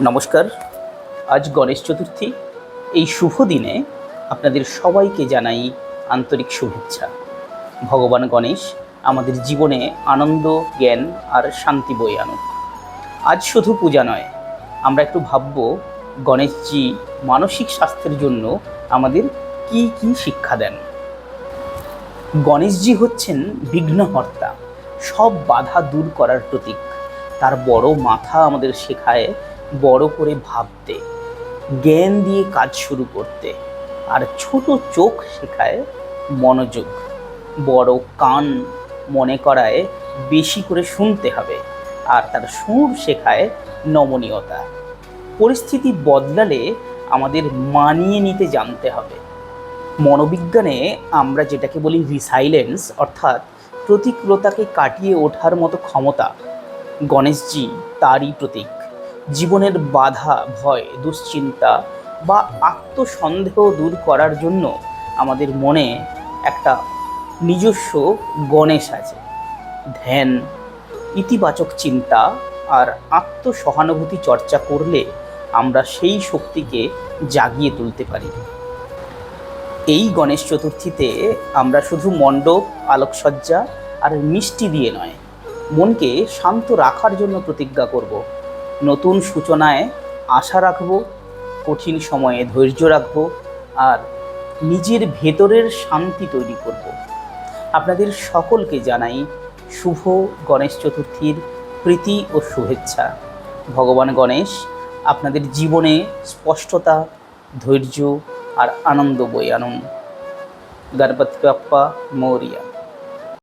নমস্কার। আজ গণেশ চতুর্থী। এই শুভ দিনে আপনাদের সবাইকে জানাই আন্তরিক শুভেচ্ছা। ভগবান গণেশ আমাদের জীবনে আনন্দ, জ্ঞান আর শান্তি বয়ে আনুক। আজ শুধু পূজা নয়, আমরা একটু ভাবব গণেশজি মানসিক স্বাস্থ্যের জন্য আমাদের কি কি শিক্ষা দেন। গণেশজি হচ্ছেন বিঘ্নহর্তা, সব বাধা দূর করার প্রতীক। তার বড় মাথা আমাদের শেখায় বড় করে ভাবতে, জ্ঞান দিয়ে কাজ শুরু করতে, আর ছোট চোখ শেখায় মনোযোগ। বড় কান মনে করায় বেশি করে শুনতে হবে, আর তার সুর শেখায় নমনীয়তা। পরিস্থিতি বদলালে আমাদের মানিয়ে নিতে জানতে হবে। মনোবিজ্ঞানে আমরা যেটাকে বলি রিসাইলেন্স, অর্থাৎ প্রতিকূলতাকে কাটিয়ে ওঠার মতো ক্ষমতা, গণেশজি তারই প্রতীক। জীবনের বাধা, ভয়, দুশ্চিন্তা বা আত্মসন্দেহ দূর করার জন্য আমাদের মনে একটা নিজস্ব গণেশ আছে। ধ্যান, ইতিবাচক চিন্তা আর আত্মসহানুভূতি চর্চা করলে আমরা সেই শক্তিকে জাগিয়ে তুলতে পারি। এই গণেশ চতুর্থীতে আমরা শুধু মণ্ডপ, আলোকসজ্জা আর মিষ্টি দিয়ে নয়, মনকে শান্ত রাখার জন্য প্রতিজ্ঞা করব। নতুন সূচনায় আশা রাখব, কঠিন সময়ে ধৈর্য রাখব, আর নিজের ভেতরের শান্তি তৈরি করব। আপনাদের সকলকে জানাই শুভ গণেশ চতুর্থীর প্রীতি ও শুভেচ্ছা। ভগবান গণেশ আপনাদের জীবনে স্পষ্টতা, ধৈর্য আর আনন্দ বয়ে আনুন। গণপতি বাপ্পা মোরিয়া।